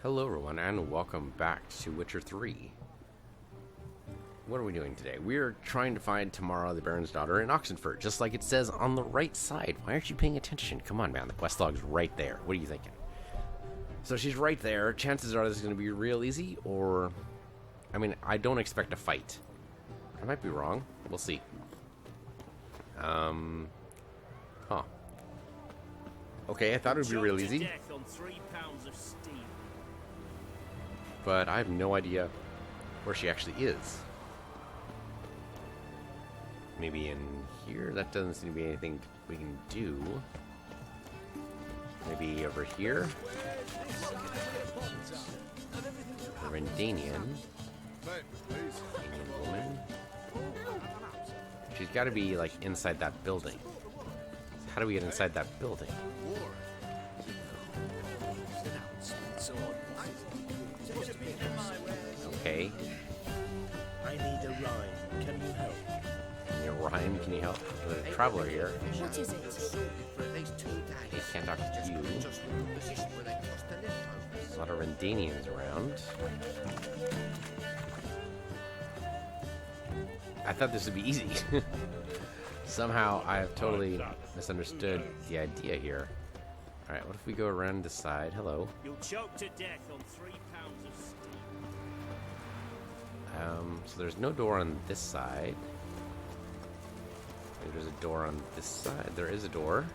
Hello everyone and welcome back to Witcher 3. What are we doing today? We're trying to find Tamara, the Baron's daughter, in Oxenfurt, just like it says on the right side. Why aren't you paying attention? Come on, man, the quest log's right there. What are you thinking? So she's right there. Chances are this is going to be real easy, or... I mean, I don't expect a fight. I might be wrong. We'll see. Huh. Okay, I thought it would be real easy. But I have no idea where she actually is. Maybe in here? That doesn't seem to be anything we can do. Maybe over here? A Rendanian. Indian woman. She's got to be, like, inside that building. How do we get inside that building? Okay. I need a rhyme. Can you help? Rhyme, can you help? There's a traveler here. What is it? He can't talk to you. There's a lot of Rendanians around. I thought this would be easy. Somehow I have totally misunderstood the idea here. Alright, what if we go around this side? Hello. You'll choke to death on 3 pounds of steam. So there's no door on this side. Maybe there's a door on this side. There is a door.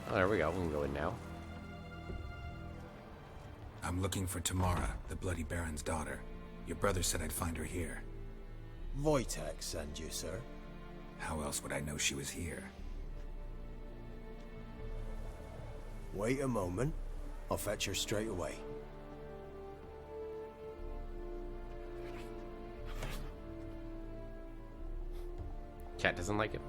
Oh, there we go. We can go in now. I'm looking for Tamara, the Bloody Baron's daughter. Your brother said I'd find her here. Wojtek sent you, sir. How else would I know she was here? Wait a moment. I'll fetch her straight away. Cat doesn't like it.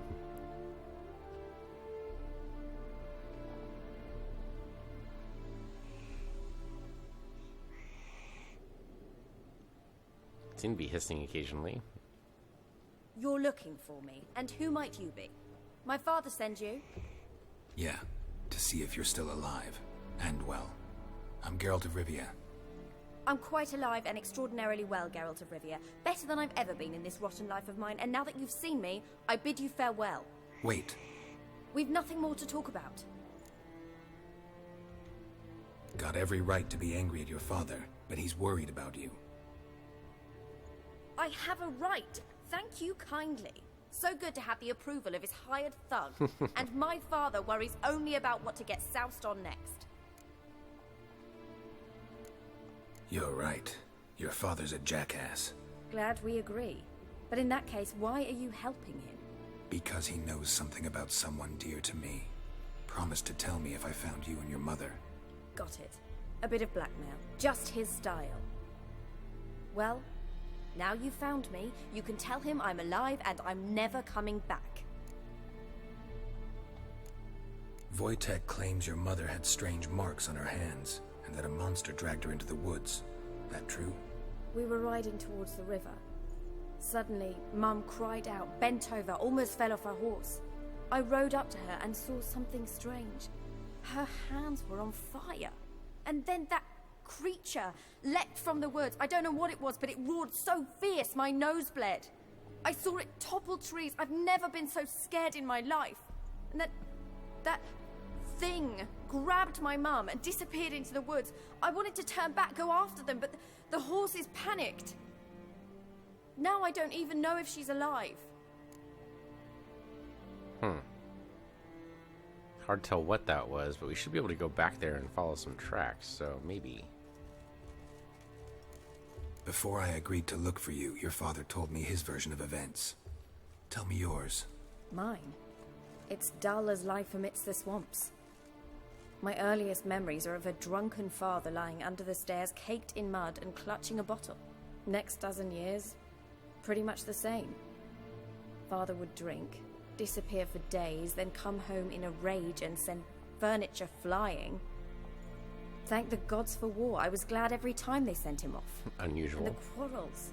Seem to be hissing occasionally. You're looking for me, and who might you be? My father sent you? Yeah, to see if you're still alive. And well. I'm Geralt of Rivia. I'm quite alive and extraordinarily well, Geralt of Rivia. Better than I've ever been in this rotten life of mine, and now that you've seen me, I bid you farewell. Wait. We've nothing more to talk about. Got every right to be angry at your father, but he's worried about you. I have a right. Thank you kindly. So good to have the approval of his hired thug. And my father worries only about what to get soused on next. You're right. Your father's a jackass. Glad we agree. But in that case, why are you helping him? Because he knows something about someone dear to me. Promised to tell me if I found you and your mother. Got it. A bit of blackmail. Just his style. Well, now you've found me, you can tell him I'm alive and I'm never coming back. Wojtek claims your mother had strange marks on her hands, and that a monster dragged her into the woods. That true? We were riding towards the river. Suddenly, Mum cried out, bent over, almost fell off her horse. I rode up to her and saw something strange. Her hands were on fire. And then that creature leapt from the woods. I don't know what it was, but it roared so fierce my nose bled. I saw it topple trees. I've never been so scared in my life. And that thing grabbed my mum and disappeared into the woods. I wanted to turn back, go after them, but the horses panicked. Now I don't even know if she's alive. Hard to tell what that was, but we should be able to go back there and follow some tracks, so maybe. Before I agreed to look for you, your father told me his version of events. Tell me yours. Mine? It's dull as life amidst the swamps. My earliest memories are of a drunken father lying under the stairs, caked in mud and clutching a bottle. Next dozen years, pretty much the same. Father would drink, disappear for days, then come home in a rage and send furniture flying. Thank the gods for war. I was glad every time they sent him off. Unusual. And the quarrels.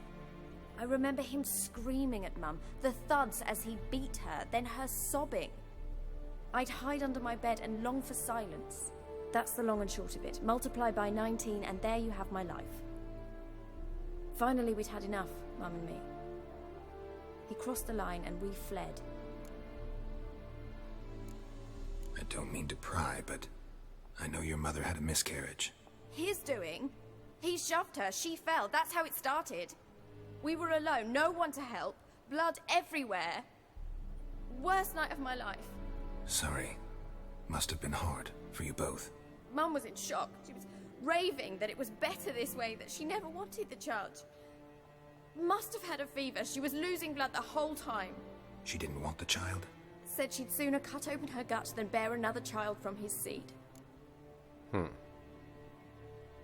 I remember him screaming at Mum, the thuds as he beat her, then her sobbing. I'd hide under my bed and long for silence. That's the long and short of it. Multiply by 19 and there you have my life. Finally, we'd had enough, Mum and me. He crossed the line and we fled. I don't mean to pry, but I know your mother had a miscarriage. His doing? He shoved her, she fell, that's how it started. We were alone, no one to help, blood everywhere. Worst night of my life. Sorry. Must have been hard for you both. Mum was in shock. She was raving that it was better this way, that she never wanted the child. Must have had a fever. She was losing blood the whole time. She didn't want the child? Said she'd sooner cut open her gut than bear another child from his seed.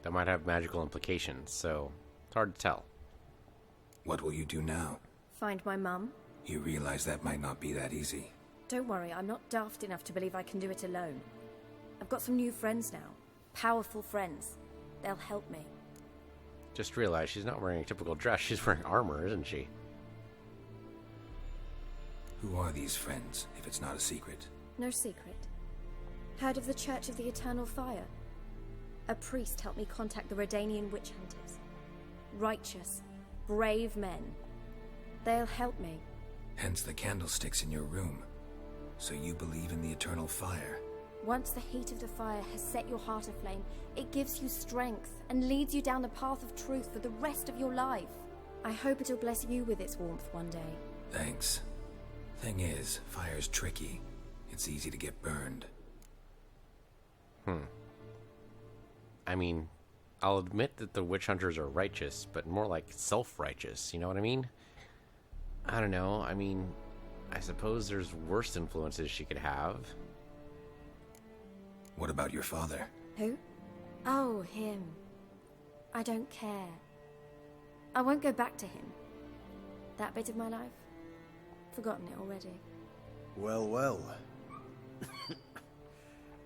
That might have magical implications, so it's hard to tell. What will you do now? Find my mum? You realize that might not be that easy. Don't worry, I'm not daft enough to believe I can do it alone. I've got some new friends now. Powerful friends. They'll help me. Just realized she's not wearing a typical dress, she's wearing armor, isn't she? Who are these friends, if it's not a secret? No secret. Heard of the Church of the Eternal Fire? A priest helped me contact the Redanian witch hunters. Righteous, brave men. They'll help me. Hence the candlesticks in your room. So you believe in the eternal fire? Once the heat of the fire has set your heart aflame, it gives you strength and leads you down the path of truth for the rest of your life. I hope it'll bless you with its warmth one day. Thanks. Thing is, fire's tricky. It's easy to get burned. I mean, I'll admit that the witch hunters are righteous, but more like self-righteous, you know what I mean? I don't know, I mean, I suppose there's worse influences she could have. What about your father? Who? Oh, him. I don't care. I won't go back to him. That bit of my life? Forgotten it already. Well, well.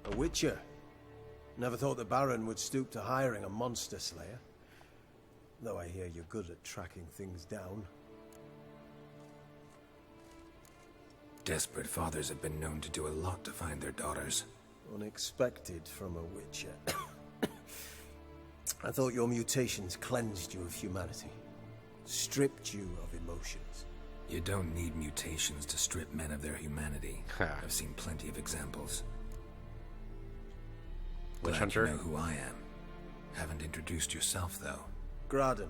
A witcher. Never thought the Baron would stoop to hiring a monster slayer. Though I hear you're good at tracking things down. Desperate fathers have been known to do a lot to find their daughters. Unexpected from a witcher. I thought your mutations cleansed you of humanity. Stripped you of emotions. You don't need mutations to strip men of their humanity. I've seen plenty of examples. Witch Glad hunter? you know who I am. Haven't introduced yourself, though. Graden.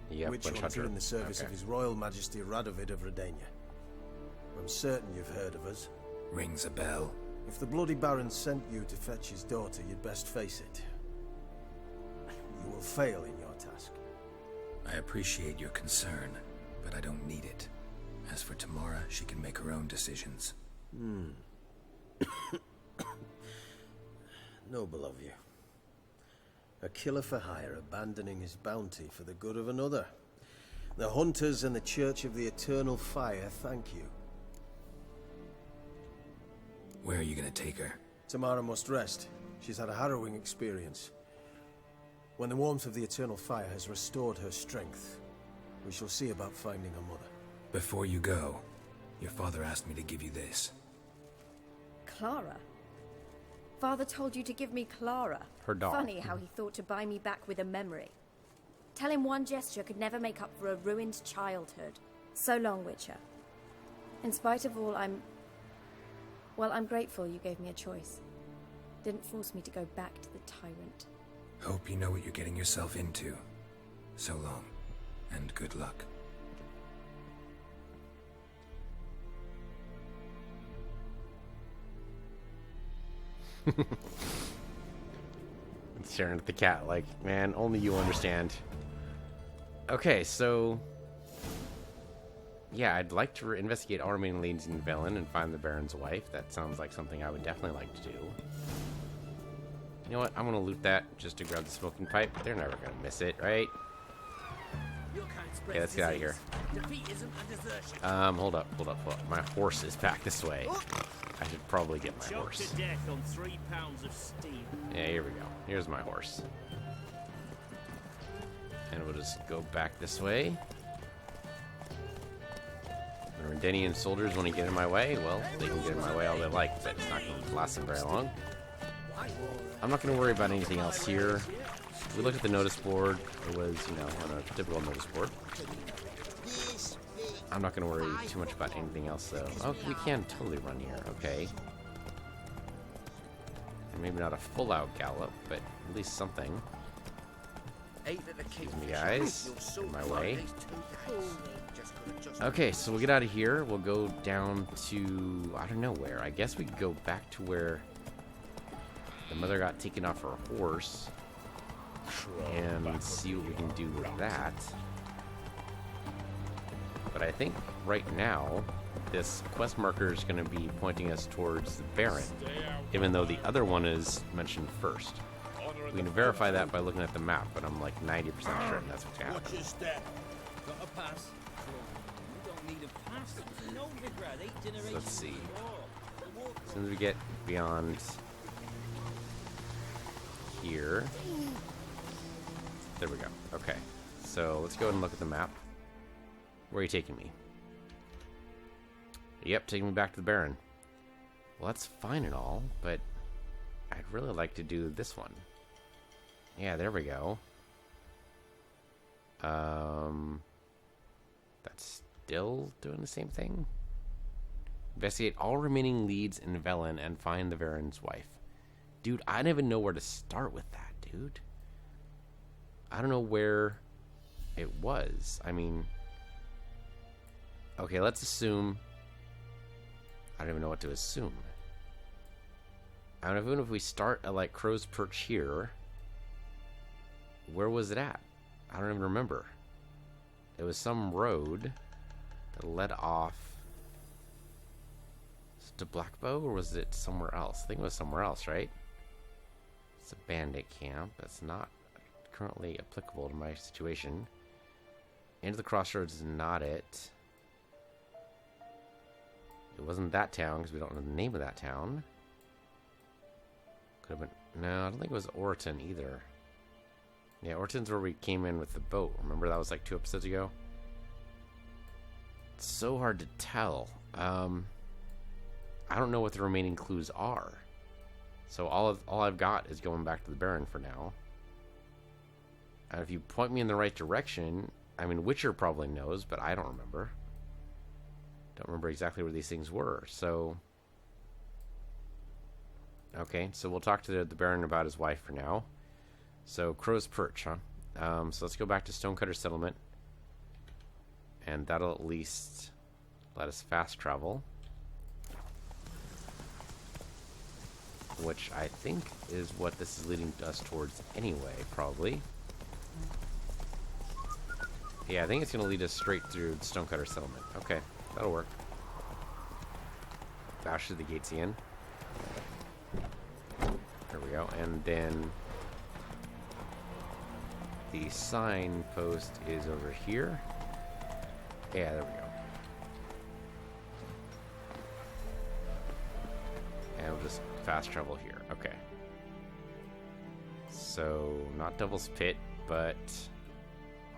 Yep, Witch witch hunter hunter. in the service Okay. of His Royal Majesty Radovid of Redania. I'm certain you've heard of us. Rings a bell. If the Bloody Baron sent you to fetch his daughter, you'd best face it. You will fail in your task. I appreciate your concern, but I don't need it. As for Tamara, she can make her own decisions. Noble of you. A killer for hire abandoning his bounty for the good of another. The Hunters and the Church of the Eternal Fire thank you. Where are you gonna take her? Tamara must rest. She's had a harrowing experience. When the warmth of the Eternal Fire has restored her strength, we shall see about finding her mother. Before you go, your father asked me to give you this. Clara? Father told you to give me Clara. Her doll. Funny how he thought to buy me back with a memory. Tell him one gesture could never make up for a ruined childhood. So long, Witcher. In spite of all, I'm grateful you gave me a choice. Didn't force me to go back to the tyrant. Hope you know what you're getting yourself into. So long, and good luck. Staring at the cat like, man, only you understand. Okay, so... yeah, I'd like to investigate our main leading villain and find the Baron's wife. That sounds like something I would definitely like to do. You know what? I'm gonna loot that just to grab the smoking pipe. They're never gonna miss it, right? Okay, let's get out of here. Hold up. My horse is back this way. I should probably get my Choked horse. to death on 3 pounds of steam. Yeah, here we go. Here's my horse. And we'll just go back this way. The Redanian soldiers want to get in my way. Well, they can get in my way all they like, but it's not going to last them very long. I'm not going to worry about anything else here. We looked at the notice board. It was, you know, on a typical notice board. I'm not going to worry too much about anything else, though. Oh, we can totally run here. Okay. And maybe not a full-out gallop, but at least something. Excuse me, guys. In my way. Okay, so we'll get out of here. We'll go down to, I don't know where. I guess we could go back to where the mother got taken off her horse and see what we can do with that. But I think right now, this quest marker is going to be pointing us towards the Baron, even though the other one is mentioned first. We can verify that by looking at the map, but I'm like 90% sure that's what's going to happen. So let's see. As soon as we get beyond here. There we go. Okay. So let's go ahead and look at the map. Where are you taking me? Yep, taking me back to the Baron. Well, that's fine and all, but I'd really like to do this one. Yeah, there we go. That's still doing the same thing? Investigate all remaining leads in Velen and find the Baron's wife. Dude, I don't even know where to start with that, dude. I don't know where it was. I mean... Okay, let's assume... I don't even know what to assume. I don't know, even if we start at, like, Crow's Perch here... Where was it at? I don't even remember. It was some road that led off... to Blackbow, or was it somewhere else? I think it was somewhere else, right? It's a bandit camp. That's not currently applicable to my situation. Into the Crossroads is not it. It wasn't that town, because we don't know the name of that town. Could have been... No, I don't think it was Orton either. Yeah, Orton's where we came in with the boat. Remember, that was like 2 episodes ago? It's so hard to tell. I don't know what the remaining clues are. So all I've got is going back to the Baron for now. And if you point me in the right direction... I mean, Witcher probably knows, but I don't remember. Don't remember exactly where these things were, so... Okay, so we'll talk to the Baron about his wife for now. So, Crow's Perch, huh? So let's go back to Stonecutter Settlement. And that'll at least let us fast travel. Which I think is what this is leading us towards anyway, probably. Yeah, I think it's going to lead us straight through Stonecutter Settlement. Okay, that'll work. Bash through the gates again. There we go. And then the signpost is over here. Yeah, there we go. And we'll just fast travel here. Okay. So, not Devil's Pit, but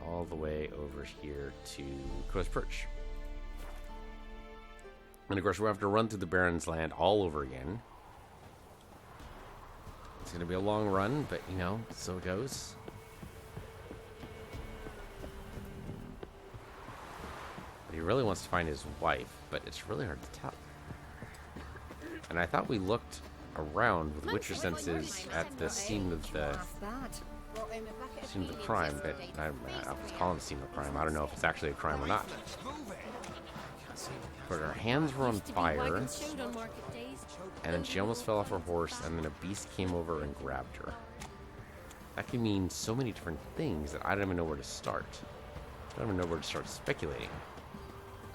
all the way over here to Crow's Perch. And of course, we'll have to run through the Baron's land all over again. It's going to be a long run, but you know, so it goes. He really wants to find his wife, but it's really hard to tell. And I thought we looked around with Witcher senses at the scene of the crime, but I was calling it the scene of the crime. I don't know if it's actually a crime or not. But her hands were on fire, and then she almost fell off her horse, and then a beast came over and grabbed her. That can mean so many different things that I don't even know where to start. I don't even know where to start speculating.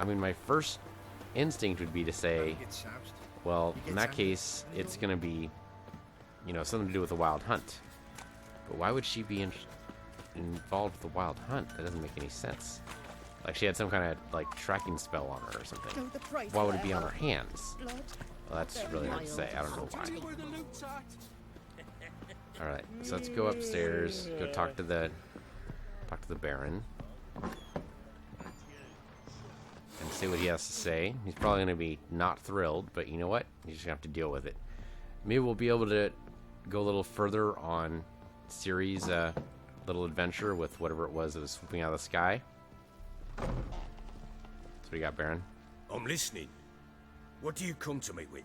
I mean, my first instinct would be to say, well, in that case, it's going to be, you know, something to do with a wild hunt. But why would she be involved with a wild hunt? That doesn't make any sense. Like she had some kind of, like, tracking spell on her or something. Why would it be on her hands? Well, that's really hard to say. I don't know why. Alright, so let's go upstairs, go talk to the Baron. And see what he has to say. He's probably going to be not thrilled, but you know what? He's just going to have to deal with it. Maybe we'll be able to go a little further on Ciri's little adventure with whatever it was that was swooping out of the sky. So what do you got, Baron? I'm listening. What do you come to me with?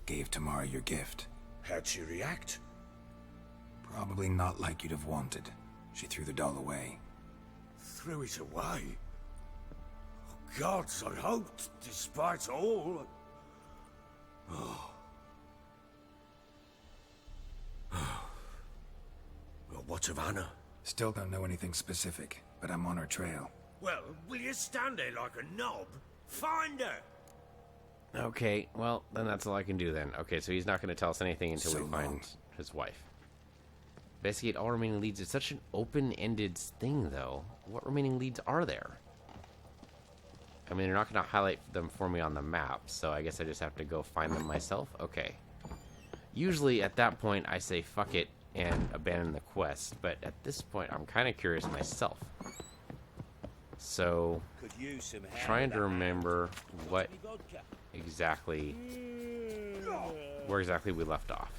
Gave Tamara your gift. How'd she react? Probably not like you'd have wanted. She threw the doll away. Threw it away? Oh, gods, I hoped, despite all... Oh. Well, what of Anna? Still don't know anything specific, but I'm on her trail. Well, will you stand there like a knob? Find her! Okay, well, then that's all I can do then. Okay, so he's not going to tell us anything until So we find long. his wife. Investigate all remaining leads. It's such an open-ended thing, though. What remaining leads are there? I mean, they're not going to highlight them for me on the map, so I guess I just have to go find them myself? Okay. Usually, at that point, I say fuck it and abandon the quest, but at this point, I'm kind of curious myself. So, Could use some help trying with to that. remember what Any vodka? exactly, where exactly we left off.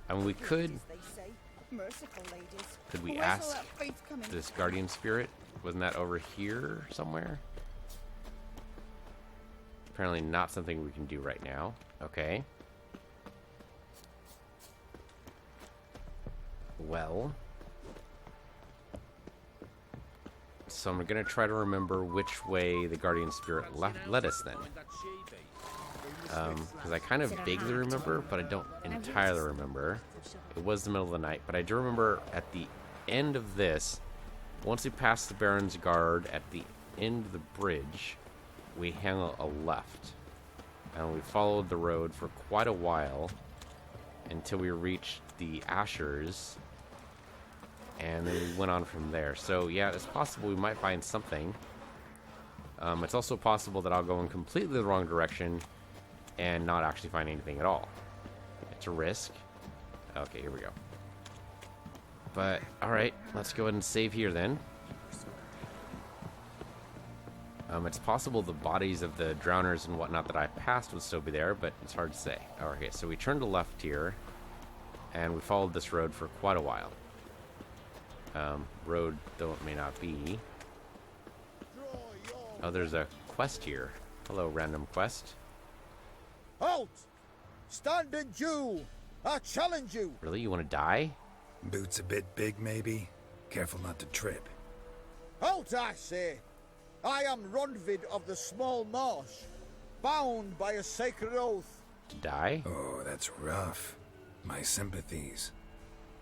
I mean, we could we ask this guardian spirit? Wasn't that over here somewhere? Apparently not something we can do right now. Okay. Well, so I'm gonna try to remember which way the guardian spirit led us then. Because I kind of vaguely remember, but I don't entirely remember. It was the middle of the night, but I do remember at the end of this, once we passed the Baron's Guard at the end of the bridge, we hung a left. And we followed the road for quite a while until we reached the Ashers, and then we went on from there. So yeah, it's possible we might find something. It's also possible that I'll go in completely the wrong direction and not actually find anything at all. It's a risk. Okay, here we go. But, alright, let's go ahead and save here then. It's possible the bodies of the drowners and whatnot that I passed would still be there, but it's hard to say. Okay, so we turned to left here, and we followed this road for quite a while. Road, though it may not be. Oh, there's a quest here. Hello, random quest. Halt! Stand and Jew! I challenge you! Really? You want to die? Boots a bit big, maybe? Careful not to trip. Halt, I say! I am Ronvid of the Small Marsh, bound by a sacred oath. To die? Oh, that's rough. My sympathies.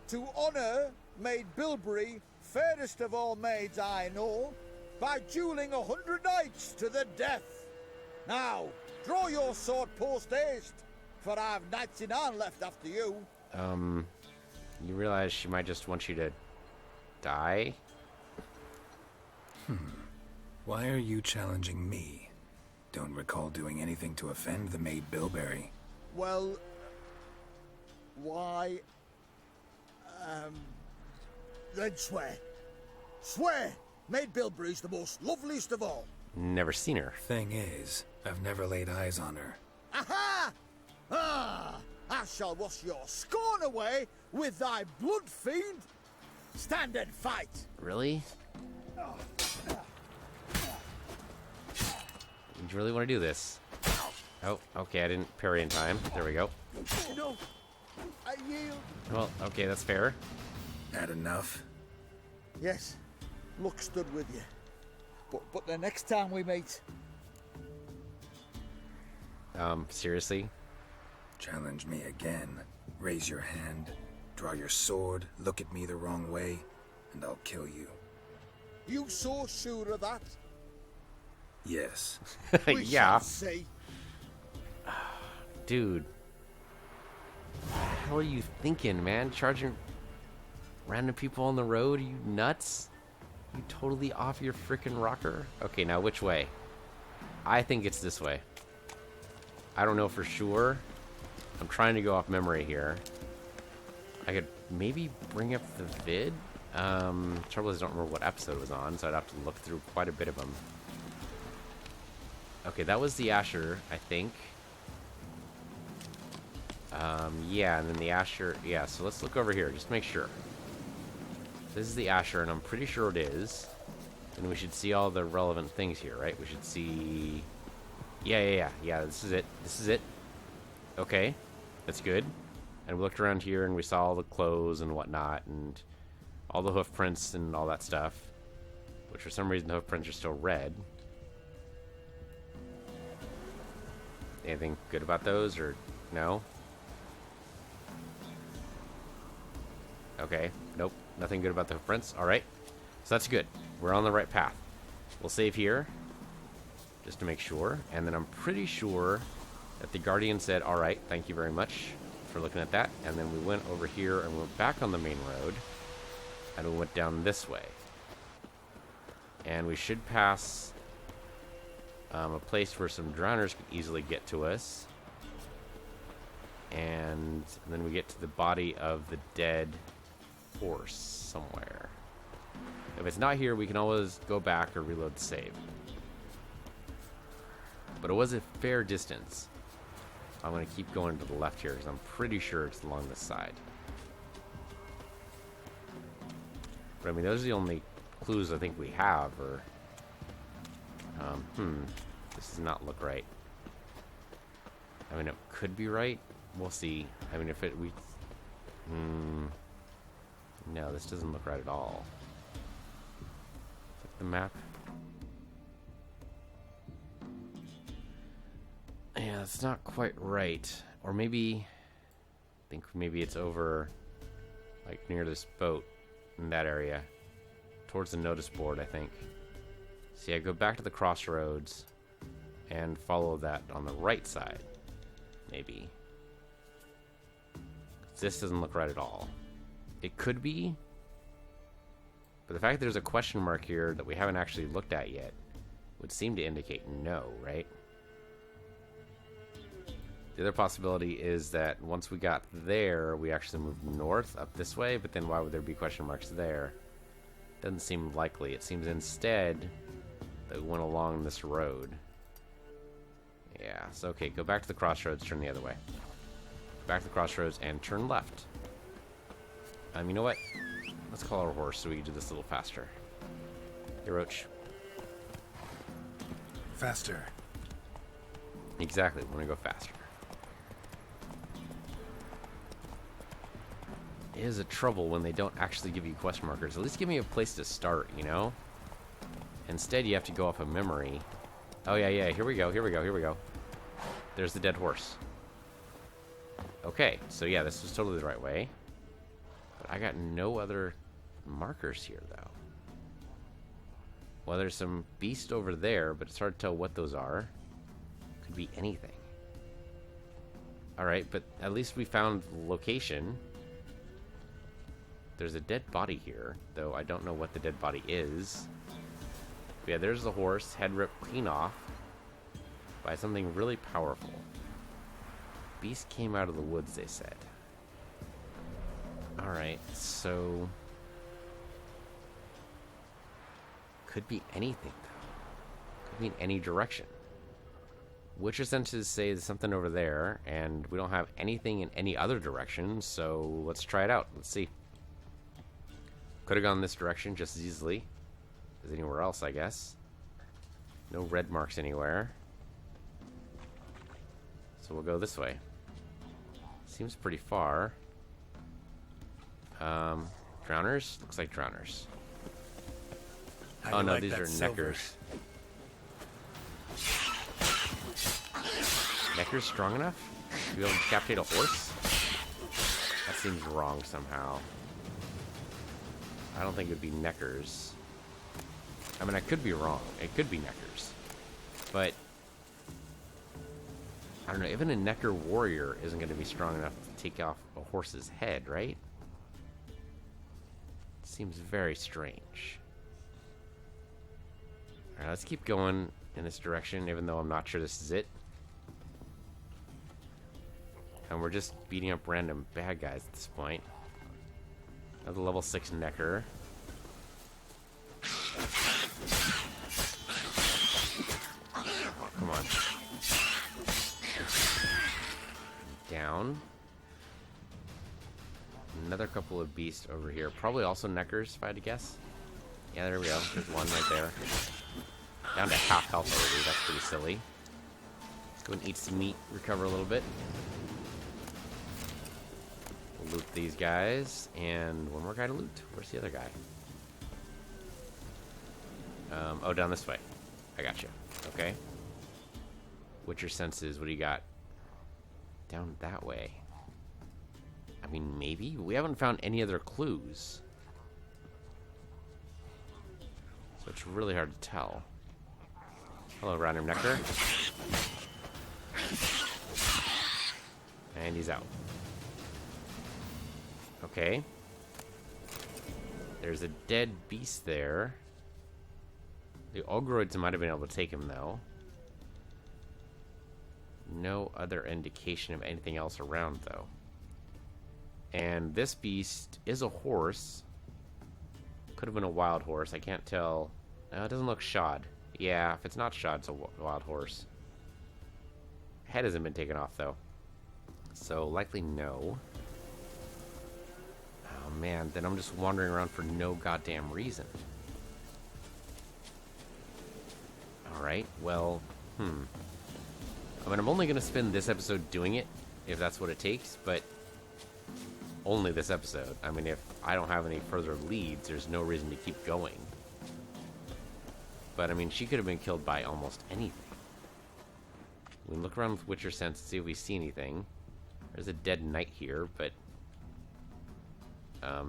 To honor Maid Bilberry, fairest of all maids I know, by dueling 100 knights to the death. Now, draw your sword post haste, for I've knights in hand left after you. You realize she might just want you to die? Why are you challenging me? Don't recall doing anything to offend the maid Bilberry. Well, why? Then swear. Swear! Maid Bilberry's the most loveliest of all. Never seen her. Thing is, I've never laid eyes on her. Aha! Ah! I shall wash your scorn away with thy blood, fiend! Stand and fight! Really? Did you really want to do this? Oh, okay, I didn't parry in time. There we go. No, I yield. Well, okay, that's fair. Had enough? Yes, luck stood with you. But the next time we meet... Seriously? Challenge me again. Raise your hand, draw your sword, look at me the wrong way, and I'll kill you. You so sure of that? Yes. We Yeah. shall see. Dude. What the hell are you thinking, man? Charging random people on the road? Are you nuts? You totally off your freaking rocker? Okay, now which way? I think it's this way. I don't know for sure. I'm trying to go off memory here. I could maybe bring up the vid. Trouble is I don't remember what episode it was on, so I'd have to look through quite a bit of them. Okay, that was the Asher, I think. Yeah, and then the Asher. Yeah, so let's look over here, just to make sure. This is the Asher, and I'm pretty sure it is. And we should see all the relevant things here, right? We should see... Yeah, this is it. This is it. Okay, that's good. And we looked around here, and we saw all the clothes and whatnot, and all the hoof prints and all that stuff. Which, for some reason, the hoof prints are still red. Anything good about those, or no? Okay, nope, nothing good about the hoof prints. Alright, so that's good. We're on the right path. We'll save here, just to make sure. And then I'm pretty sure that the Guardian said, alright, thank you very much for looking at that. And then we went over here and went back on the main road. And we went down this way. And we should pass a place where some drowners could easily get to us. And then we get to the body of the dead horse somewhere. If it's not here, we can always go back or reload the save. But it was a fair distance. I'm going to keep going to the left here because I'm pretty sure it's along this side. But I mean, those are the only clues I think we have. Or, this does not look right. I mean, it could be right. We'll see. I mean, if it no, this doesn't look right at all. Check the map. Yeah, it's not quite right. Or maybe, I think maybe it's over, like near this boat in that area, towards the notice board, I think. See, I go back to the crossroads and follow that on the right side, maybe. This doesn't look right at all. It could be, but the fact that there's a question mark here that we haven't actually looked at yet would seem to indicate no, right? The other possibility is that once we got there, we actually moved north up this way, but then why would there be question marks there? Doesn't seem likely. It seems instead that we went along this road. Yeah, so okay, go back to the crossroads, turn the other way. Back to the crossroads and turn left. You know what? Let's call our horse so we can do this a little faster. Hey, Roach. Faster. Exactly, we're gonna go faster. It is a trouble when they don't actually give you question markers. At least give me a place to start, you know? Instead, you have to go off of memory. Oh, yeah, here we go. There's the dead horse. Okay, so yeah, this was totally the right way. But I got no other markers here, though. Well, there's some beast over there, but it's hard to tell what those are. Could be anything. Alright, but at least we found the location. There's a dead body here, though I don't know what the dead body is. But yeah, there's the horse, head ripped clean off by something really powerful. Beast came out of the woods, they said. Alright, so... could be anything, though. Could be in any direction. Which essentially says there's something over there, and we don't have anything in any other direction, so let's try it out. Let's see. Could have gone this direction just as easily as anywhere else, I guess. No red marks anywhere. So we'll go this way. Seems pretty far. Drowners? Looks like drowners. Oh no, these are neckers. Neckers strong enough to be able to decapitate a horse? That seems wrong somehow. I don't think it would be neckers. I mean, I could be wrong. It could be neckers. But I don't know, even a necker warrior isn't going to be strong enough to take off a horse's head, right? Seems very strange. Alright, let's keep going in this direction, even though I'm not sure this is it. And we're just beating up random bad guys at this point. Another level 6 necker. Come on. Down. another couple of beasts over here. Probably also neckers, if I had to guess. Yeah, there we go. There's one right there. Down to half health already. That's pretty silly. Let's go and eat some meat, recover a little bit. We'll loot these guys, and one more guy to loot. Where's the other guy? Oh, down this way. I got you. Okay. What's your senses? What do you got? Down that way. I mean, maybe? We haven't found any other clues. So it's really hard to tell. Hello, random nectar. And he's out. Okay. There's a dead beast there. The Ogroids might have been able to take him, though. No other indication of anything else around, though. And this beast is a horse. Could have been a wild horse. I can't tell. No, it doesn't look shod. Yeah, if it's not shod, it's a wild horse. Head hasn't been taken off, though. So, likely no. Oh, man. Then I'm just wandering around for no goddamn reason. Alright, well, I mean, I'm only going to spend this episode doing it, if that's what it takes, but only this episode. I mean, if I don't have any further leads, there's no reason to keep going. But, I mean, she could have been killed by almost anything. We can look around with Witcher Sense and see if we see anything. There's a dead knight here, but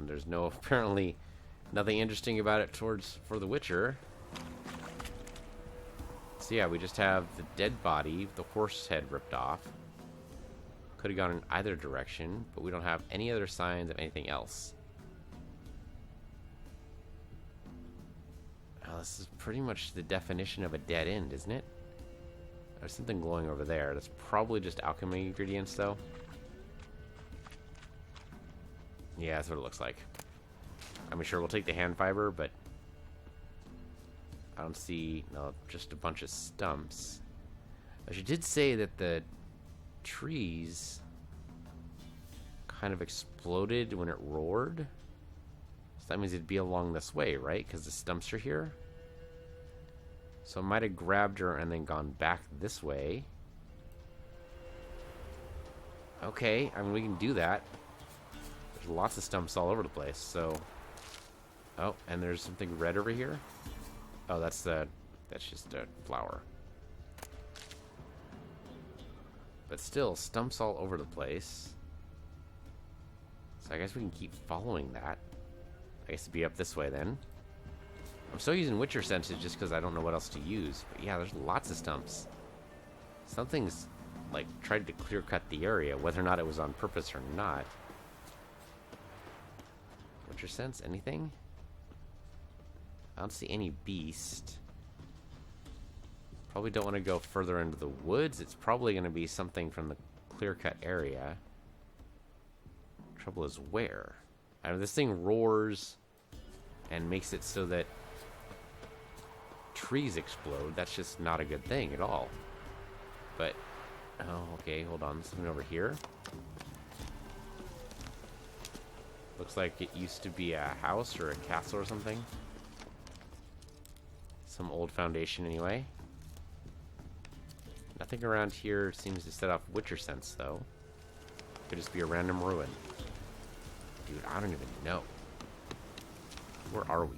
there's apparently nothing interesting about it for the Witcher. So yeah, we just have the dead body, the horse head ripped off. Could have gone in either direction, but we don't have any other signs of anything else. Oh, this is pretty much the definition of a dead end, isn't it? There's something glowing over there. That's probably just alchemy ingredients, though. Yeah, that's what it looks like. I mean, sure, we'll take the hand fiber, but I don't see, no, just a bunch of stumps. But she did say that the trees kind of exploded when it roared. So that means it'd be along this way, right? Because the stumps are here. So it might have grabbed her and then gone back this way. Okay, I mean, we can do that. There's lots of stumps all over the place, so... Oh, and there's something red over here. Oh, that's just a flower. But still, stumps all over the place. So I guess we can keep following that. I guess it'd be up this way then. I'm still using Witcher senses just because I don't know what else to use. But yeah, there's lots of stumps. Something's, like, tried to clear cut the area, whether or not it was on purpose or not. Witcher sense? Anything? I don't see any beast. Probably don't want to go further into the woods. It's probably going to be something from the clear-cut area. Trouble is where? I mean, this thing roars and makes it so that trees explode. That's just not a good thing at all. But, oh, okay, hold on. Something over here. Looks like it used to be a house or a castle or something. Some old foundation anyway. Nothing around here seems to set off Witcher sense, though. Could just be a random ruin. Dude, I don't even know. Where are we?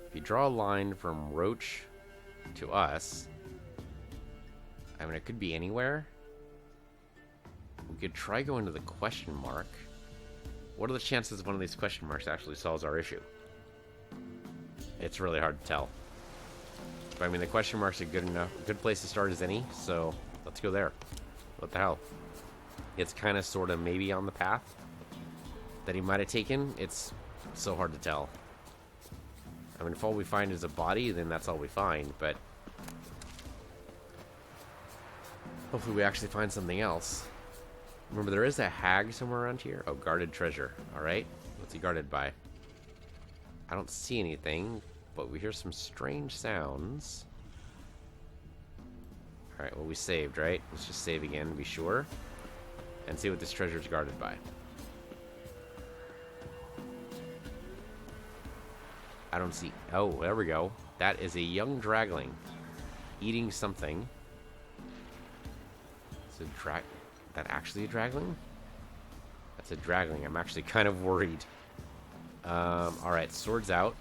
If you draw a line from Roach to us, I mean, it could be anywhere. We could try going to the question mark. What are the chances one of these question marks actually solves our issue? It's really hard to tell. But I mean, the question mark's a good place to start as any, so let's go there. What the hell? It's kind of sort of maybe on the path that he might have taken. It's so hard to tell. I mean, if all we find is a body, then that's all we find, but hopefully we actually find something else. Remember, there is a hag somewhere around here. Oh, guarded treasure. Alright. What's he guarded by? I don't see anything, but we hear some strange sounds. Alright, well, we saved, right? Let's just save again to be sure. and see what this treasure is guarded by. I don't see... Oh, there we go. That is a young dragling eating something. Is that actually a dragling? That's a dragling. I'm actually kind of worried. Alright, swords out.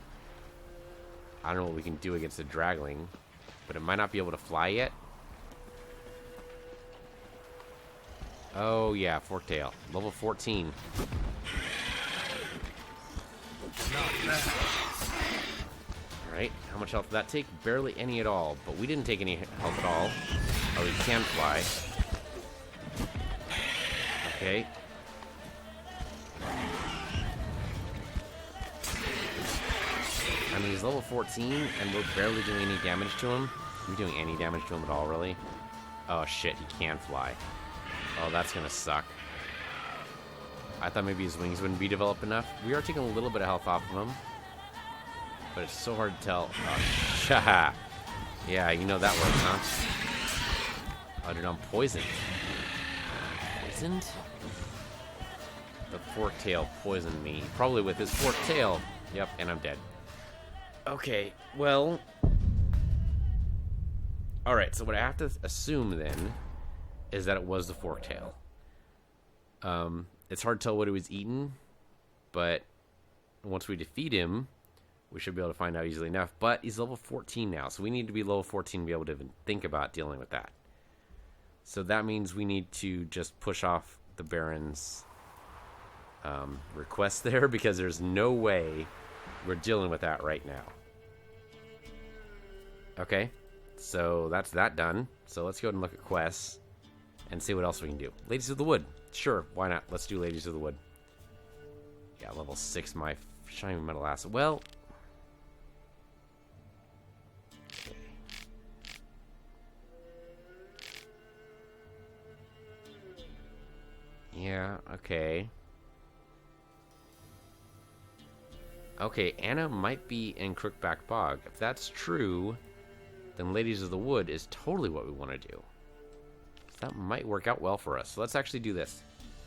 I don't know what we can do against a dragling, but it might not be able to fly yet. Oh yeah, forktail. Level 14. Alright, how much health did that take? Barely any at all, but we didn't take any health at all. Oh, he can fly. Okay. I mean, he's level 14, and we're barely doing any damage to him. Are we doing any damage to him at all, really? Oh, shit, he can fly. Oh, that's gonna suck. I thought maybe his wings wouldn't be developed enough. We are taking a little bit of health off of him. But it's so hard to tell. Oh, yeah, you know that works, huh? Oh, dude, I'm poisoned. Poisoned? The forktail poisoned me. Probably with his forktail. Yep, and I'm dead. Okay, well... Alright, so what I have to assume, then, is that it was the forktail. It's hard to tell what he was eating, but once we defeat him, we should be able to find out easily enough. But he's level 14 now, so we need to be level 14 to be able to even think about dealing with that. So that means we need to just push off the Baron's request there, because there's no way we're dealing with that right now. Okay, so that's that done. So let's go ahead and look at quests and see what else we can do. Ladies of the Wood. Sure, why not? Let's do Ladies of the Wood. Yeah, level 6, my shiny metal asset. Well... Okay. Yeah, okay. Okay, Anna might be in Crookback Bog. If that's true, then Ladies of the Wood is totally what we want to do. That might work out well for us. So let's actually do this.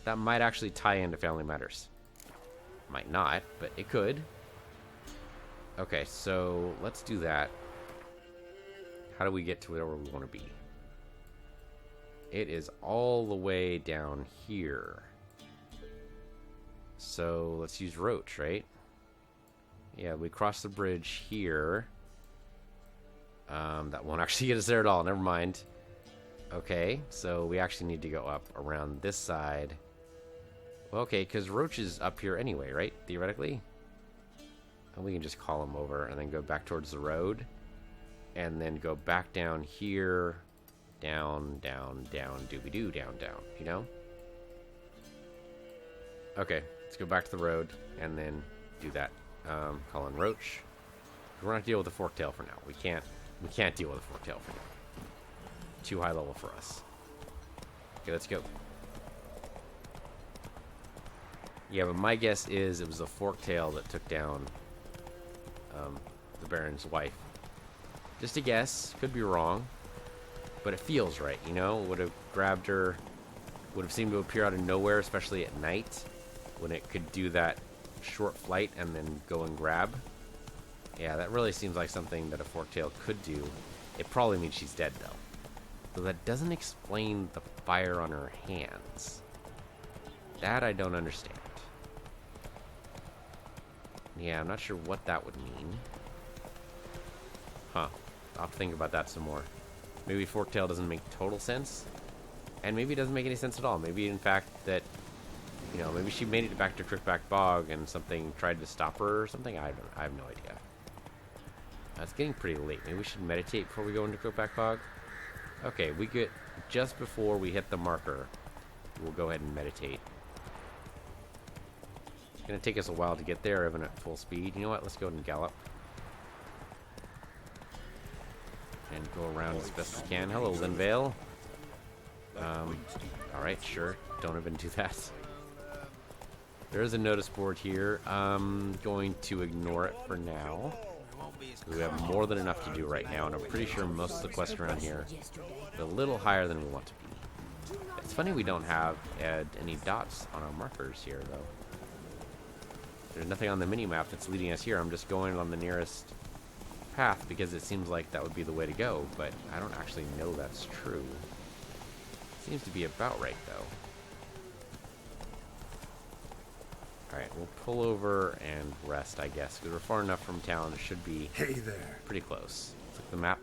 That might actually tie into Family Matters. Might not, but it could. Okay, so let's do that. How do we get to where we want to be? It is all the way down here. So let's use Roach, right? Yeah, we cross the bridge here. That won't actually get us there at all. Never mind. Okay, so we actually need to go up around this side. Well, okay, because Roach is up here anyway, right? Theoretically. And we can just call him over and then go back towards the road. And then go back down here. Down, down, down, doobie-doo, down, down. You know? Okay, let's go back to the road and then do that. Call in Roach. We're not dealing with the forktail for now. We can't deal with the forktail for now. Too high level for us. Okay, let's go. Yeah, but my guess is it was the forktail that took down the Baron's wife. Just a guess. Could be wrong. But it feels right, you know? Would have grabbed her. Would have seemed to appear out of nowhere, especially at night, when it could do that short flight and then go and grab. Yeah, that really seems like something that a forktail could do. It probably means she's dead, though. So that doesn't explain the fire on her hands. That I don't understand. Yeah, I'm not sure what that would mean. Huh. I'll have to think about that some more. Maybe forktail doesn't make total sense. And maybe it doesn't make any sense at all. Maybe, in fact, that, you know, maybe she made it back to Crookback Bog and something tried to stop her or something. I have no idea. It's getting pretty late. Maybe we should meditate before we go into Crookback Bog. Okay, we get just before we hit the marker. We'll go ahead and meditate. It's gonna take us a while to get there, even at full speed. You know what? Let's go ahead and gallop. And go around as best we can. Hello, Linvale. Alright, sure. Don't even do that. There is a notice board here. I'm going to ignore it for now. We have more than enough to do right now, and I'm pretty sure most of the quests around here are a little higher than we want to be. It's funny we don't have any dots on our markers here, though. There's nothing on the mini-map that's leading us here. I'm just going on the nearest path because it seems like that would be the way to go, but I don't actually know that's true. Seems to be about right, though. Alright, we'll pull over and rest, I guess, because we're far enough from town. It should be Hey there. pretty close. Let's look at the map.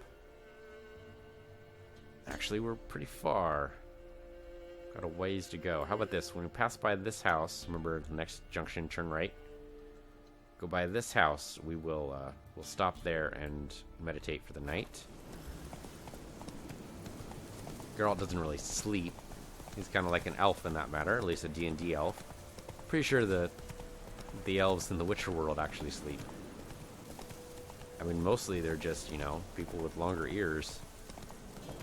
Actually, we're pretty far. Got a ways to go. How about this? When we pass by this house, remember the next junction, turn right. Go by this house. We'll stop there and meditate for the night. Geralt doesn't really sleep. He's kind of like an elf in that matter, at least a D&D elf. Pretty sure the elves in the Witcher world actually sleep. I mean, mostly they're just, you know, people with longer ears.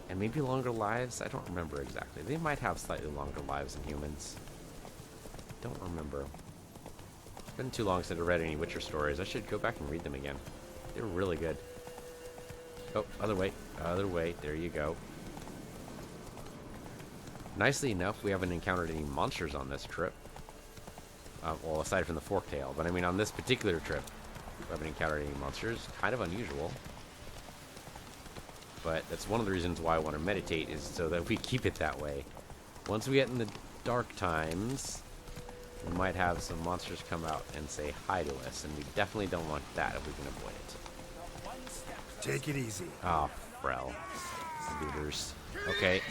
And maybe longer lives? I don't remember exactly. They might have slightly longer lives than humans. Don't remember. It's been too long since I read any Witcher stories. I should go back and read them again. They were really good. Oh, other way. Other way. There you go. Nicely enough, we haven't encountered any monsters on this trip. Well, aside from the forktail. But I mean, on this particular trip, we haven't encountered any monsters. Kind of unusual. But that's one of the reasons why I want to meditate, is so that we keep it that way. Once we get in the dark times, we might have some monsters come out and say hi to us, and we definitely don't want that if we can avoid it. Take it easy. Oh, Frel. Looters. Okay.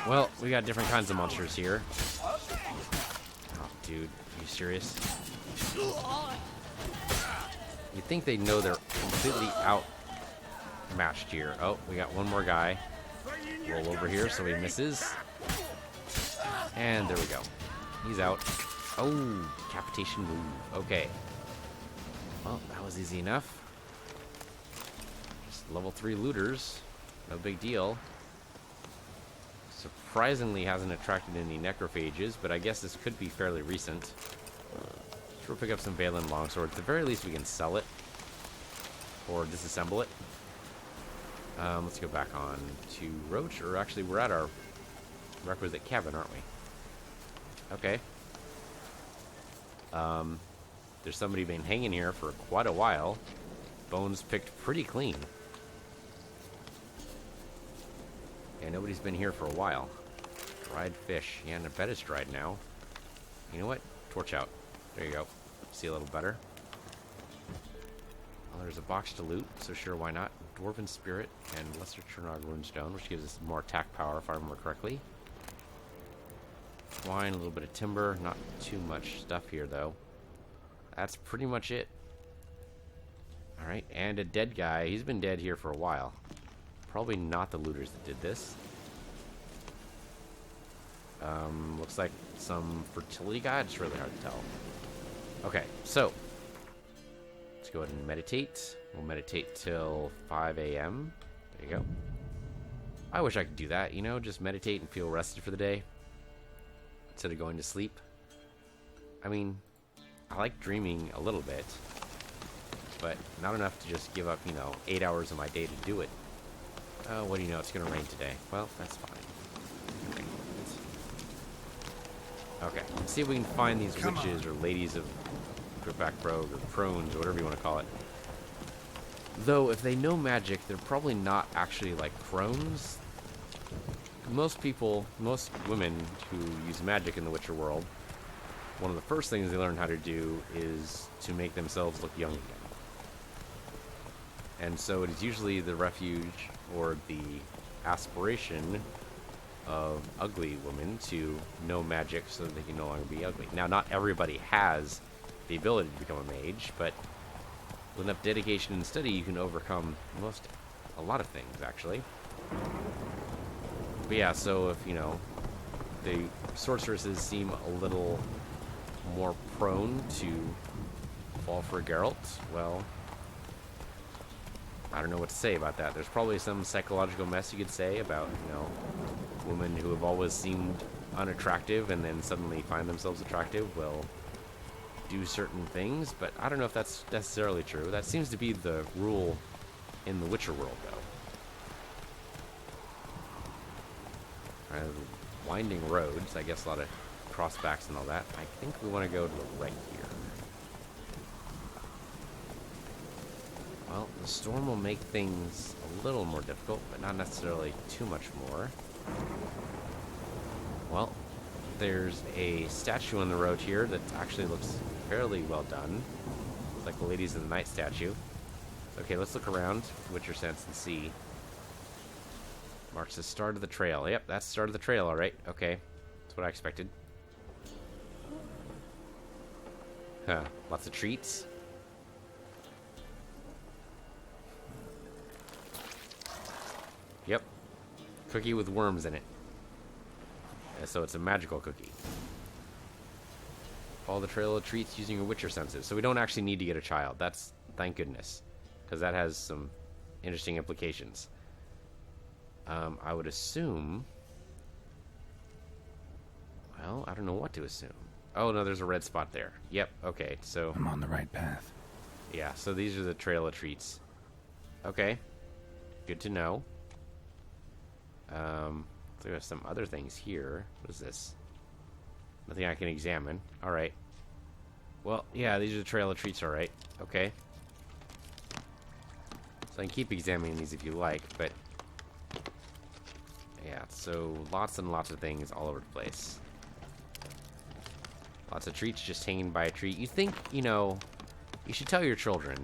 Well, we got different kinds of monsters here. Oh, dude. Are you serious? You'd think they'd know they're completely outmatched here. Oh, we got one more guy. Roll over here so he misses. And there we go. He's out. Oh, decapitation move. Okay. Well, that was easy enough. Just level 3 looters. No big deal. Surprisingly hasn't attracted any necrophages, but I guess this could be fairly recent. We'll pick up some Valen longsword. At the very least, we can sell it or disassemble it. Let's go back on to Roach, or actually, we're at our requisite cabin, aren't we? Okay. There's somebody been hanging here for quite a while. Bones picked pretty clean. Yeah, nobody's been here for a while. Dried fish. Yeah, and I bet it's dried now. You know what? Torch out. There you go. See a little better. Well, there's a box to loot, so sure, why not? Dwarven Spirit and Lesser Chernog Runestone, which gives us more attack power, if I remember correctly. Twine, a little bit of timber. Not too much stuff here, though. That's pretty much it. Alright, and a dead guy. He's been dead here for a while. Probably not the looters that did this. Looks like some fertility guy. It's really hard to tell. Okay, so let's go ahead and meditate. We'll meditate till 5 a.m. There you go. I wish I could do that, you know, just meditate and feel rested for the day instead of going to sleep. I mean, I like dreaming a little bit, but not enough to just give up, you know, 8 hours of my day to do it. Oh, what do you know? It's going to rain today. Well, that's fine. Okay, let's see if we can find these witches or ladies of Gripback Brogue or crones or whatever you want to call it. Though, if they know magic, they're probably not actually like crones. Most people, most women who use magic in the Witcher world, one of the first things they learn how to do is to make themselves look young again. And so it is usually the refuge or the aspiration of ugly women to know magic so that they can no longer be ugly. Now, not everybody has the ability to become a mage, but with enough dedication and study, you can overcome a lot of things, actually. But yeah, so if, you know, the sorceresses seem a little more prone to fall for Geralt, well, I don't know what to say about that. There's probably some psychological mess you could say about, you know, women who have always seemed unattractive and then suddenly find themselves attractive will do certain things, but I don't know if that's necessarily true. That seems to be the rule in the Witcher world, though. Winding roads. I guess a lot of crossbacks and all that. I think we want to go to the right here. Well, the storm will make things a little more difficult, but not necessarily too much more. Well, there's a statue on the road here that actually looks fairly well done. It's like the Ladies of the Night statue. Okay, let's look around Witcher sense and see. Marks the start of the trail. Yep, that's the start of the trail, alright. Okay, that's what I expected. Huh, lots of treats. Yep. Cookie with worms in it. So it's a magical cookie. Follow the trail of treats using your Witcher senses. So we don't actually need to get a child. That's, thank goodness. Because that has some interesting implications. I would assume... Well, I don't know what to assume. Oh, no, there's a red spot there. Yep, okay, so... I'm on the right path. Yeah, so these are the trail of treats. Okay. Good to know. There are some other things here. What is this? Nothing I can examine. Alright. Well, yeah, these are the trail of treats, alright. Okay. So I can keep examining these if you like, but... Yeah, so lots and lots of things all over the place. Lots of treats just hanging by a tree. You think, you know, you should tell your children.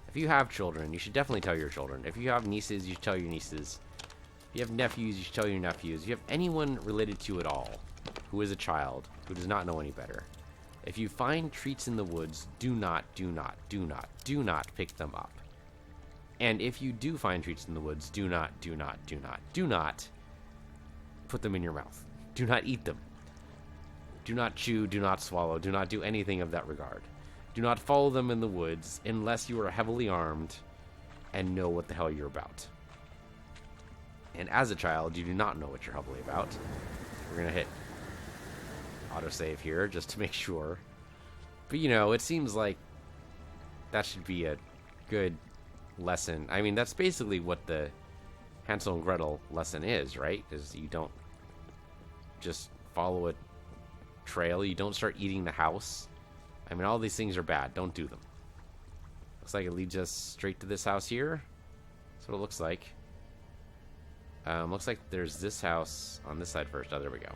If you have children, you should definitely tell your children. If you have nieces, you should tell your nieces. If you have nephews, you should tell your nephews. If you have anyone related to you at all who is a child, who does not know any better, if you find treats in the woods, do not pick them up. And if you do find treats in the woods, do not put them in your mouth. Do not eat them. Do not chew, do not swallow, do not do anything of that regard. Do not follow them in the woods unless you are heavily armed and know what the hell you're about. And as a child, you do not know what you're heavily about. We're going to hit autosave here just to make sure. But, you know, it seems like that should be a good lesson. I mean, that's basically what the Hansel and Gretel lesson is, right? Is you don't just follow a trail. You don't start eating the house. I mean, all these things are bad. Don't do them. Looks like it leads us straight to this house here. That's what it looks like. Looks like there's this house on this side first. Oh, there we go.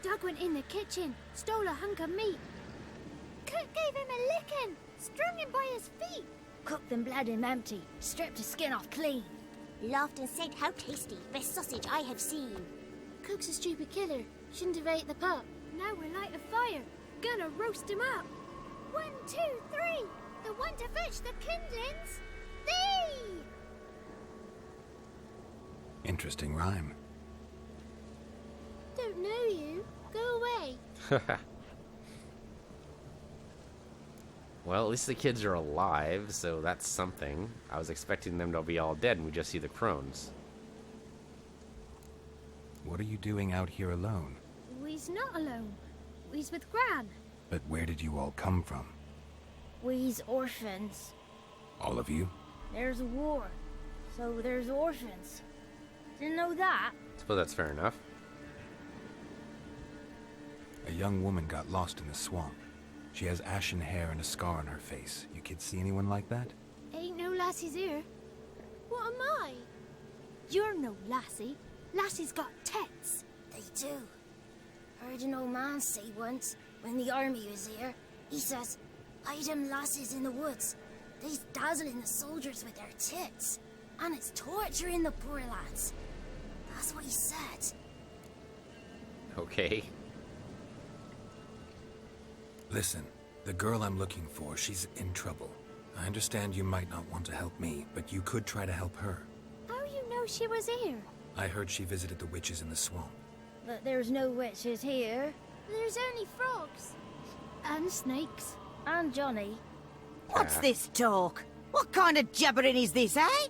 Doug went in the kitchen, stole a hunk of meat. Cook gave him a licking, strung him by his feet. Cooked and bled him empty, stripped his skin off clean. Laughed and said, "How tasty, best sausage I have seen." Cook's a stupid killer, shouldn't have ate the pup. Now we'll light a fire, gonna roast him up. 1, 2, 3, the one to fetch the kindlings. Thee! Interesting rhyme. Don't know you. Go away. Well, at least the kids are alive, so that's something. I was expecting them to be all dead, and we just see the crones. What are you doing out here alone? We's not alone. We's with Gran. But where did you all come from? We's orphans. All of you? There's a war, so there's orphans. Didn't know that. I suppose that's fair enough. A young woman got lost in the swamp. She has ashen hair and a scar on her face. You kids see anyone like that? Ain't no lassies here. What am I? You're no lassie. Lassie's got tits. They do. Heard an old man say once, when the army was here, he says, "Hide them lasses in the woods. They's dazzling the soldiers with their tits. And it's torturing the poor lads." That's what he said. Okay. Listen, the girl I'm looking for, she's in trouble. I understand you might not want to help me, but you could try to help her. How you know she was here? I heard she visited the witches in the swamp. But there's no witches here. There's only frogs. And snakes. And Johnny. What's this talk? What kind of jabbering is this, eh?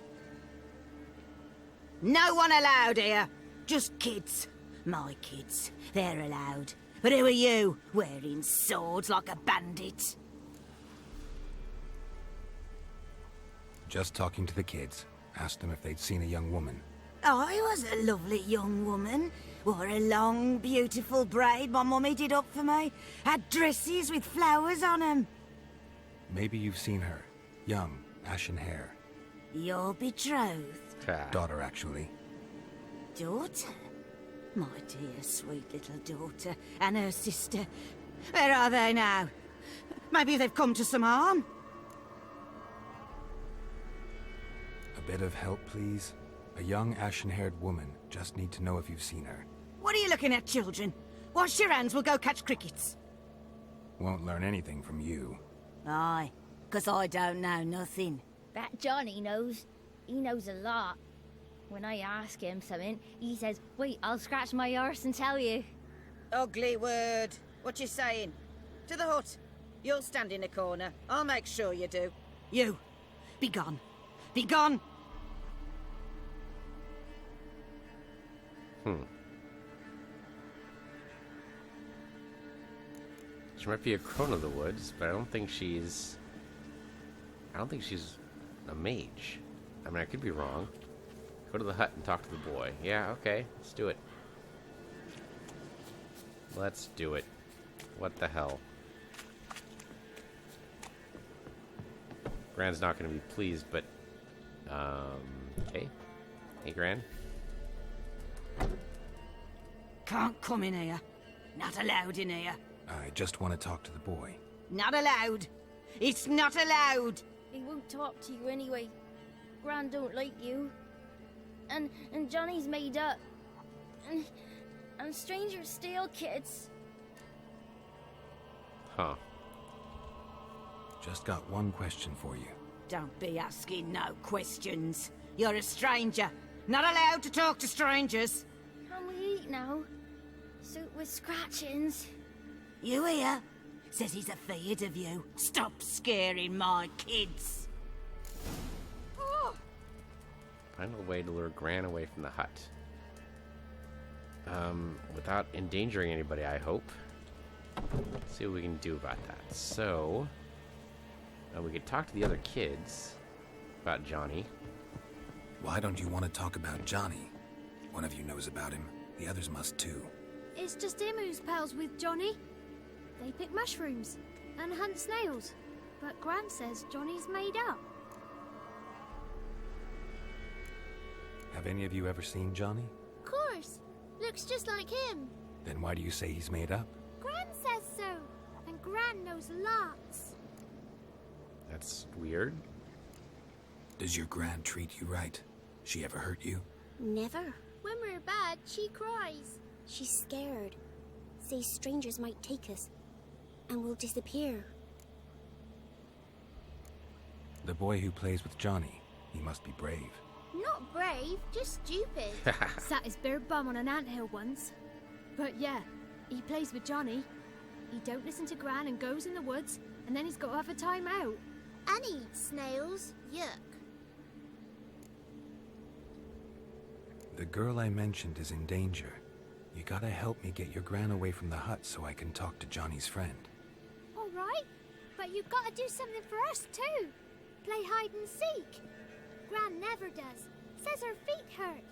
No one allowed here. Just kids. My kids. They're allowed. But who are you, wearing swords like a bandit? Just talking to the kids. Asked them if they'd seen a young woman. I was a lovely young woman. Wore a long, beautiful braid my mummy did up for me. Had dresses with flowers on 'em. Maybe you've seen her. Young, ashen hair. Your betrothed Daughter, actually. daughter? My dear, sweet little daughter and her sister. Where are they now? Maybe they've come to some harm? A bit of help, please? A young, ashen-haired woman. Just need to know if you've seen her. What are you looking at, children? Wash your hands, we'll go catch crickets. Won't learn anything from you. Aye, 'cause I don't know nothing. That Johnny knows. He knows a lot. When I ask him something, he says, wait, I'll scratch my arse and tell you. Ugly word. What you saying? To the hut. You'll stand in a corner. I'll make sure you do. You. Be gone. Be gone. She might be a crone of the woods, but I don't think she's a mage. I mean, I could be wrong. Go to the hut and talk to the boy. Yeah, okay, let's do it. Let's do it. What the hell? Gran's not going to be pleased, but okay. Hey, Gran. Can't come in here. Not allowed in here. I just want to talk to the boy. Not allowed. It's not allowed. He won't talk to you anyway. Gran don't like you. And Johnny's made up. And strangers steal kids. Huh. Just got one question for you. Don't be asking no questions. You're a stranger. Not allowed to talk to strangers. Can we eat now? Soup with scratchings. You hear? Says he's afeard of you. Stop scaring my kids. Oh. Find a way to lure Gran away from the hut. Without endangering anybody, I hope. Let's see what we can do about that. So, we could talk to the other kids about Johnny. Why don't you want to talk about Johnny? One of you knows about him. The others must too. It's just him who's pals with Johnny. They pick mushrooms and hunt snails. But Gran says Johnny's made up. Have any of you ever seen Johnny? Of course. Looks just like him. Then why do you say he's made up? Gran says so. And Gran knows lots. That's weird. Does your Gran treat you right? She ever hurt you? Never. When we're bad, she cries. She's scared. Says strangers might take us. And we'll disappear. The boy who plays with Johnny, he must be brave. Not brave, just stupid. Sat his bare bum on an anthill once. But yeah, he plays with Johnny. He don't listen to Gran and goes in the woods, and then he's got to have a time out. And eats snails. Yuck. The girl I mentioned is in danger. You gotta help me get your Gran away from the hut so I can talk to Johnny's friend. All right, but you've got to do something for us too. Play hide and seek. Gran never does. Says her feet hurt.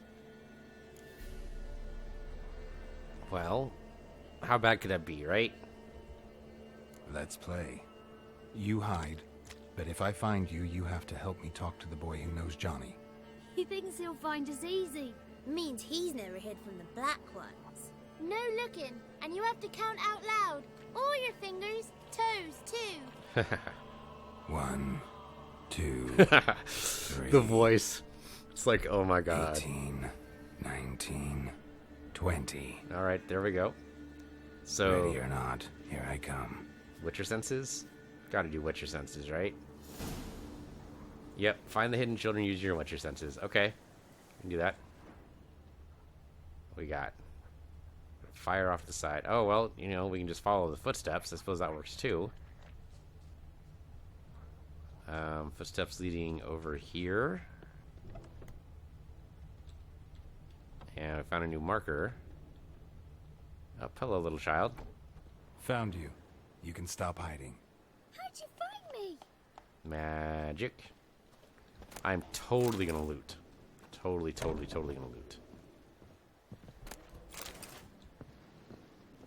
Well, how bad could that be, right? Let's play. You hide, but if I find you, you have to help me talk to the boy who knows Johnny. He thinks he'll find us easy. Means he's never hid from the black ones. No looking, and you have to count out loud. All your fingers, toes too. 1, 2, 3. The voice. It's like, oh my god. 18, 19, 20. Alright, there we go. So, Ready or not, here I come. Witcher senses? Gotta do Witcher senses, right? Yep, find the hidden children, use your Witcher senses. Okay, we can do that. What we got? Fire off the side. Oh, well, you know, we can just follow the footsteps. I suppose that works too. Footsteps leading over here. And I found a new marker. Oh, hello, little child. Found you. You can stop hiding. How'd you find me? Magic. I'm totally gonna loot. Totally gonna loot.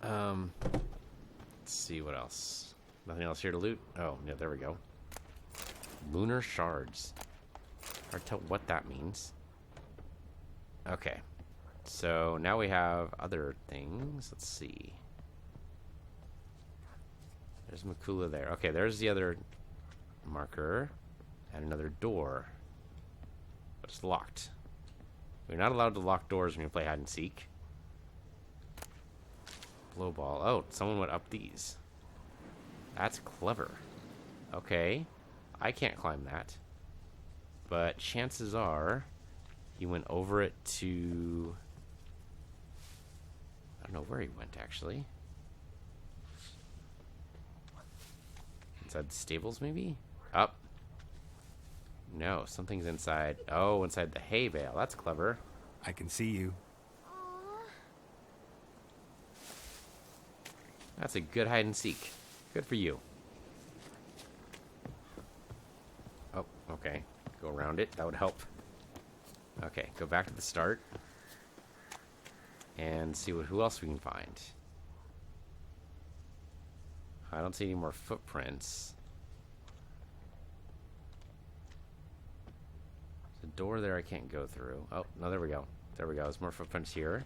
Let's see what else. Nothing else here to loot? Oh, yeah, there we go. Lunar shards. Hard to tell what that means. Okay. So now we have other things. Let's see. There's Makula there. Okay, there's the other marker. And another door. But it's locked. We're not allowed to lock doors when you play hide and seek. Blow ball. Oh, someone went up these. That's clever. Okay. I can't climb that. But chances are he went over it to... I don't know where he went, actually. Inside the stables, maybe? Up. No, something's inside. Oh, inside the hay bale. That's clever. I can see you. That's a good hide and seek. Good for you. Oh, okay. Go around it. That would help. Okay, go back to the start. And see who else we can find. I don't see any more footprints. There's a door there I can't go through. Oh, no, there we go. There we go. There's more footprints here.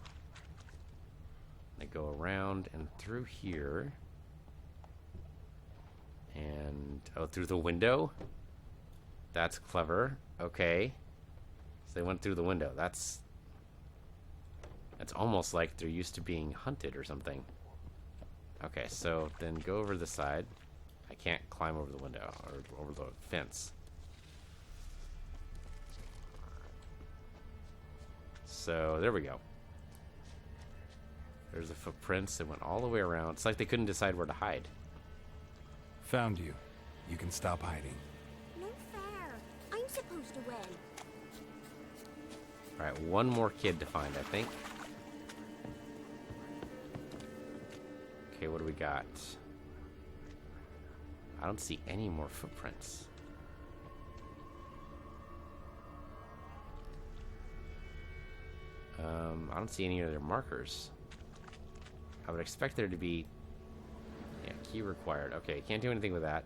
They go around and through here. And, oh, through the window? That's clever. Okay. So they went through the window. That's almost like they're used to being hunted or something. Okay, so then go over the side. I can't climb over the window or over the fence. So there we go. There's the footprints that went all the way around. It's like they couldn't decide where to hide. Found you. You can stop hiding. No fair. I'm supposed to win. Alright, one more kid to find, I think. Okay, what do we got? I don't see any more footprints. I don't see any other markers. I would expect there to be... Yeah, key required. Okay, can't do anything with that.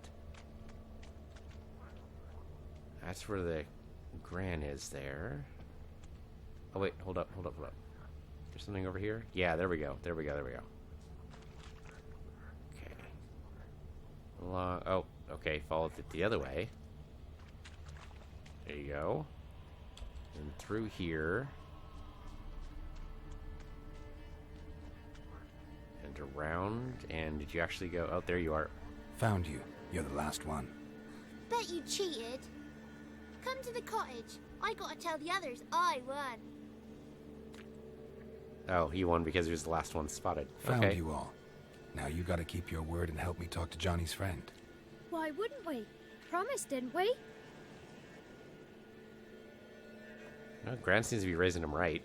That's where the Gran is there. Oh, wait, hold up. There's something over here? Yeah, there we go. Okay. Oh, okay, follow it the other way. There you go. And through here. And around. And did you actually go? Oh, there you are. Found you. You're the last one. Bet you cheated. Come to the cottage. I gotta tell the others I won. Oh, he won because he was the last one spotted. Found okay. you all. Now you gotta keep your word and help me talk to Johnny's friend. Why wouldn't we? Promised, didn't we? Well, Gran seems to be raising him right.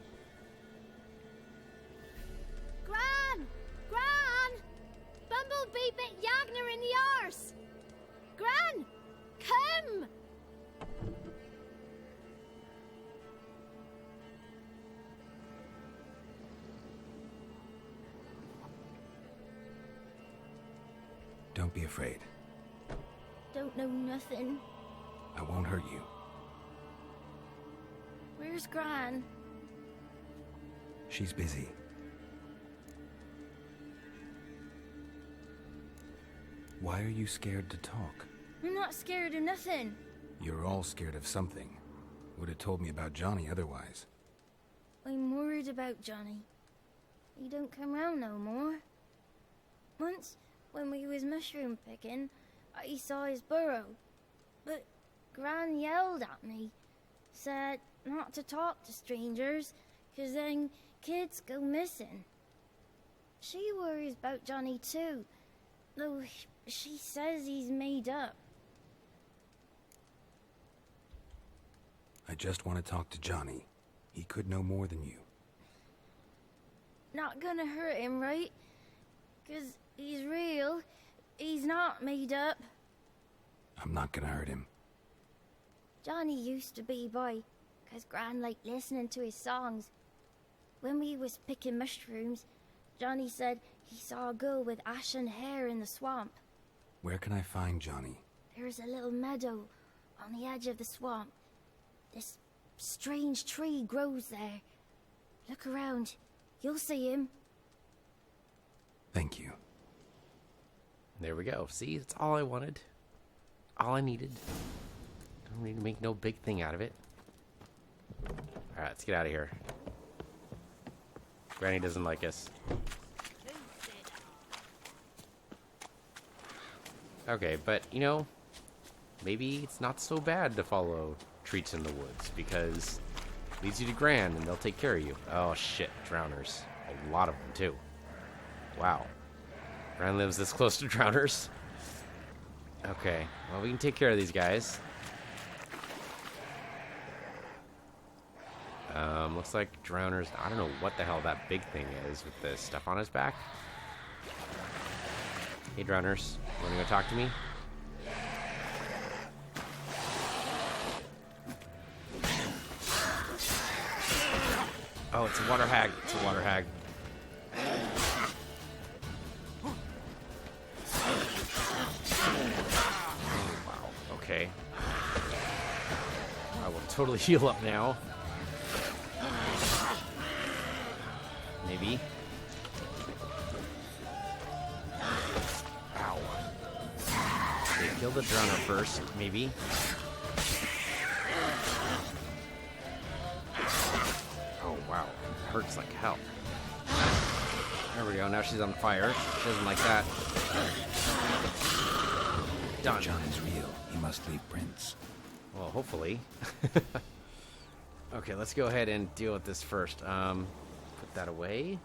Gran! Gran! Bumblebee bit Yagner in the arse! Gran! Come! Don't be afraid. Don't know nothing. I won't hurt you. Where's Gran? She's busy. Why are you scared to talk? I'm not scared of nothing. You're all scared of something. Would have told me about Johnny otherwise. I'm worried about Johnny. He don't come round no more. Once, when we was mushroom picking, I saw his burrow. But Gran yelled at me, said not to talk to strangers, 'cause then kids go missing. She worries about Johnny too, though she says he's made up. I just want to talk to Johnny. He could know more than you. Not gonna hurt him, right? 'Cause he's real. He's not made up. I'm not gonna hurt him. Johnny used to be by 'cause Gran liked listening to his songs. When we was picking mushrooms, Johnny said he saw a girl with ashen hair in the swamp. Where can I find Johnny? There's a little meadow on the edge of the swamp. This strange tree grows there. Look around. You'll see him. Thank you. There we go. See, that's all I wanted. All I needed. Don't need to make no big thing out of it. Alright, let's get out of here. Granny doesn't like us. Okay, but, you know, maybe it's not so bad to follow treats in the woods, because it leads you to Gran, and they'll take care of you. Oh, shit, drowners. A lot of them, too. Wow. Gran lives this close to drowners. Okay, well, we can take care of these guys. Looks like drowners. I don't know what the hell that big thing is with the stuff on his back. Hey, drowners. Want to go talk to me? Oh, it's a water hag. It's a water hag. Oh, wow. Okay. I will totally heal up now. Maybe. Ow. Okay, kill the drowner first, maybe. Oh, wow. It hurts like hell. There we go. Now she's on fire. She doesn't like that. Done. John is real. He must leave prints. Well, hopefully. Okay, let's go ahead and deal with this first. Put that away.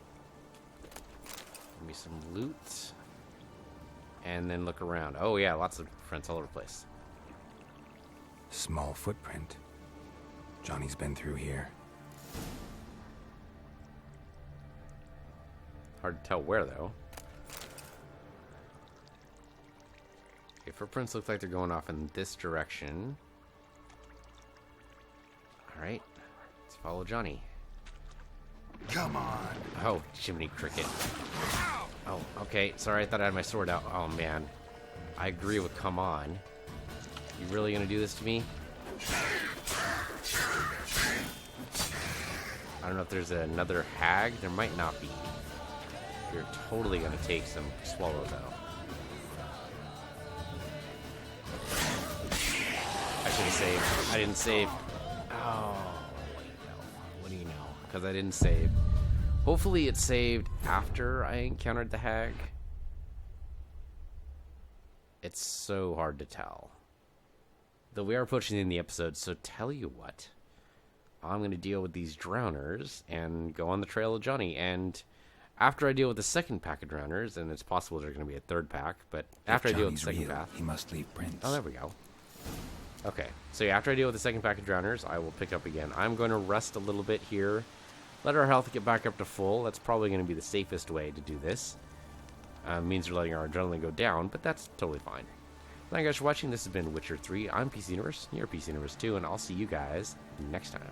Give me some loot. And then look around. Oh, yeah, lots of prints all over the place. Small footprint. Johnny's been through here. Hard to tell where, though. Okay, footprints look like they're going off in this direction. Alright. Let's follow Johnny. Come on. Oh, Jiminy Cricket. Oh, okay. Sorry, I thought I had my sword out. Oh, man. I agree with come on. You really gonna do this to me? I don't know if there's another hag. There might not be. You're totally gonna take some swallow, though. I should have saved. I didn't save. Oh, wait, no. What do you know? Because I didn't save. Hopefully it saved after I encountered the hag. It's so hard to tell. Though we are approaching the end of the episode, so tell you what. I'm going to deal with these drowners and go on the trail of Johnny. And after I deal with the second pack of drowners, and it's possible there's going to be a third pack, but after I deal with the second pack... He must leave prints. Oh, there we go. Okay, so yeah, after I deal with the second pack of drowners, I will pick up again. I'm going to rest a little bit here. Let our health get back up to full. That's probably going to be the safest way to do this. Means we're letting our adrenaline go down, but that's totally fine. Thank you guys for watching. This has been Witcher 3. I'm PC Universe. You're PC Universe 2, and I'll see you guys next time.